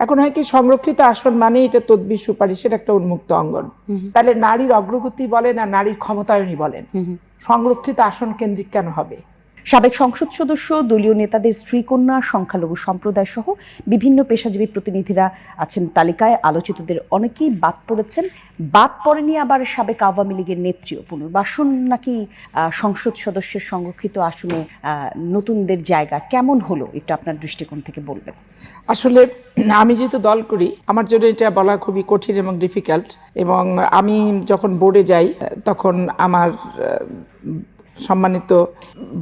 এখন হয় কি সংরক্ষিত আসন মানে এটা তদবির সুপারিশের একটা উন্মুক্ত অঙ্গন। তাহলে নারীর অগ্রগতি বলেন আর নারীর ক্ষমতায়নই বলেন, সংরক্ষিত আসন কেন্দ্রিক কেন হবে? সাবেক সংসদ সদস্য, দলীয় নেতাদের স্ত্রীকন্যা, সংখ্যালঘু সম্প্রদায় সহ বিভিন্ন পেশাজীবী প্রতিনিধিরা আছেন তালিকায়। আলোচিতদের অনেকেই বাদ পড়েছেন। বাদ পড়েনি আবার সাবেক আওয়ামী লীগের নেত্রীও। পুনর্বাসন নাকি সংসদ সদস্যের সংরক্ষিত আসনে নতুনদের জায়গা কেমন হলো, একটু আপনার দৃষ্টিকোণ থেকে বলবেন। আসলে আমি যেহেতু দল করি, আমার জন্য এটা বলা খুবই কঠিন এবং ডিফিকাল্ট। এবং আমি যখন বোর্ডে যাই তখন আমার সম্মানিত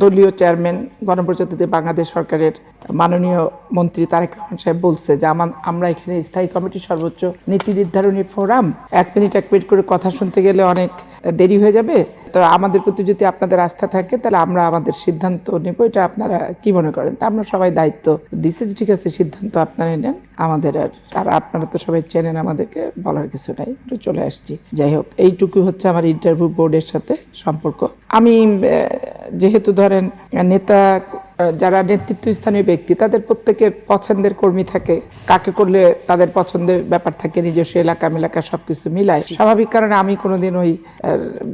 দলীয় চেয়ারম্যান গণপ্রজাতন্ত্রী বাংলাদেশ সরকারের মাননীয় মন্ত্রী তারেক রহমান সাহেব বলছে যে আমরা এখানে স্থায়ী কমিটির সর্বোচ্চ নীতি নির্ধারণী ফোরাম, এক মিনিট করে কথা শুনতে গেলে অনেক দেরি হয়ে যাবে, তো আমাদের প্রতি যদি আপনাদের আস্থা থাকে তাহলে আমরা আমাদের সিদ্ধান্ত নেব, এটা আপনারা কি মনে করেন? তা আমরা সবাই দায়িত্ব দিছে যে ঠিক আছে, সিদ্ধান্ত আপনারা নেন, আমাদের আর আপনারা তো সবাই চেনেন, আমাদেরকে বলার কিছু নাই, চলে আসছি। যাই হোক, এইটুকু হচ্ছে আমার ইন্টারভিউ বোর্ডের সাথে সম্পর্ক। আমি যেহেতু ধরেন নেতা যারা নেতৃত্ব স্থানীয় ব্যক্তি, তাদের প্রত্যেকের পছন্দের কর্মী থাকে, কাকে করলে তাদের পছন্দের ব্যাপার থাকে, নিজস্ব এলাকা সবকিছু মিলায়। স্বাভাবিক কারণে আমি কোনোদিন ওই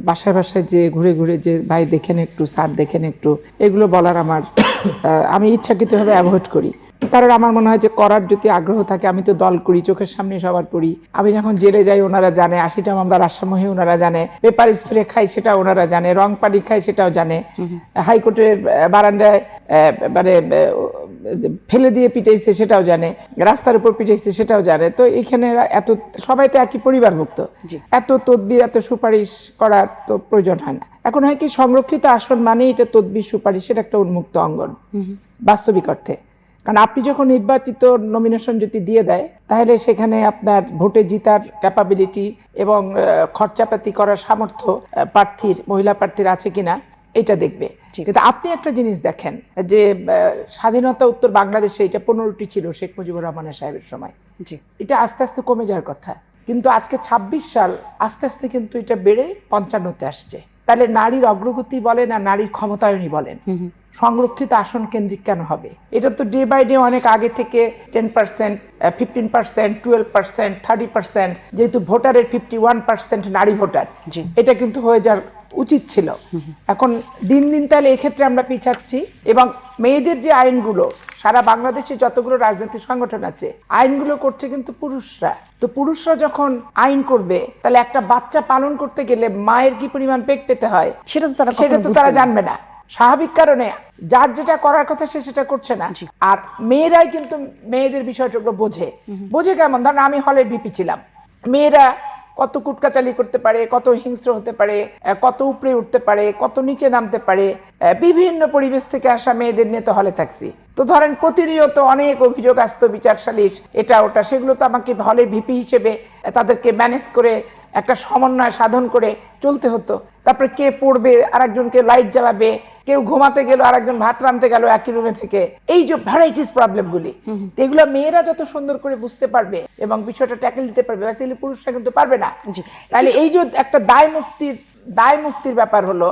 বাসায় বাসায় যে ঘুরে যে ভাই দেখেন একটু, স্যার দেখেন একটু, এগুলো বলার আমি ইচ্ছাকৃতভাবে অ্যাভয়েড করি। কারণ আমার মনে হয় যে করার যদি আগ্রহ থাকে, আমি তো দল করি, চোখের সামনে সবার করি। আমি যখন জেলে যাই ওনারা জানে, 80টা মামলার আসামি ওনারা জানে, পেপার স্প্রে খাই সেটা ওনারা জানে, রং পানি খাই সেটাও জানে, হাইকোর্টের বারান্দায় মানে ফেলে দিয়ে পিটাইছে সেটাও জানে, রাস্তার উপর পিটাইছে সেটাও জানে। তো এখানে এত সবাই তো একই পরিবারভুক্ত, এত তদবির এত সুপারিশ করার তো প্রয়োজন হয় না। এখন হয় কি সংরক্ষিত আসন মানে এটা তদবির সুপারিশের একটা উন্মুক্ত অঙ্গন বাস্তবিক অর্থে। কারণ আপনি যখন নির্বাচিত নমিনেশন যদি দিয়ে দেয়, তাহলে সেখানে আপনার ভোটে জিতার ক্যাপাবিলিটি এবং খরচাপাতি করার সামর্থ্য প্রার্থীর, মহিলা প্রার্থীর আছে কিনা এটা দেখবে। কিন্তু আপনি একটা জিনিস দেখেন যে স্বাধীনতা উত্তর বাংলাদেশে এটা 15টি ছিল শেখ মুজিবুর রহমানের সাহেবের সময়, এটা আস্তে আস্তে কমে যাওয়ার কথা, কিন্তু আজকে 26 সাল, আস্তে আস্তে কিন্তু এটা বেড়ে 55-তে আসছে। তাহলে নারীর অগ্রগতি বলেন আর নারীর ক্ষমতায়নই বলেন, সংরক্ষিত আসন কেন্দ্রিক কেন হবে? এটা তো ডে বাই ডে অনেক আগে থেকে 10%, 15%, 12%, 30%, যেহেতু ভোটারের 51% নারী ভোটার, এটা কিন্তু হয়ে যাওয়ার উচিত ছিল। এখন দিন দিন তাহলে এক্ষেত্রে আমরা পিছাচ্ছি। এবং মেয়েদের যে আইনগুলো, সারা বাংলাদেশে যতগুলো রাজনৈতিক সংগঠন আছে, আইনগুলো করছে কিন্তু পুরুষরা। তো পুরুষরা যখন আইন করবে, তাহলে একটা বাচ্চা পালন করতে গেলে মায়ের কি পরিমাণ পেক পেতে হয় সেটা তো তারা জানবে না। স্বাভাবিক কারণে যার যেটা করার কথা সে সেটা করছে না। আর মেয়েরাই কিন্তু মেয়েদের বিষয়গুলো বোঝে কেমন? ধরেন আমি হলের ভিপি ছিলাম, মেয়েরা কত কুটকাচালি করতে পারে, কত হিংস্র হতে পারে, কত উপরে উঠতে পারে, কত নিচে নামতে পারে, বিভিন্ন পরিবেশ থেকে আসা মেয়েদের নিয়ে তো হলে থাকছি। তো ধরেন প্রতিনিয়ত অনেক অভিযোগ আসতো, বিচার সালিশ, এটা ওটা, সেগুলো তো আমাকে হলের ভিপি হিসেবে তাদেরকে ম্যানেজ করে একটা সমন্বয় সাধন করে চলতে হতো। তারপরে কে পড়বে, আরেকজনকে লাইট জ্বালাবে, কেউ ঘুমাতে গেল, আরেকজন ভাত রাঁধতে গেল একই রুমে থেকে, এই যে ভ্যারাইটিস প্রবলেমগুলি, এগুলো মেয়েরা যত সুন্দর করে বুঝতে পারবে এবং বিষয়টা ট্যাকেল দিতে পারবে, পুরুষরা কিন্তু পারবে না। তাহলে এই যে একটা দায় মুক্তির ব্যাপার হলো,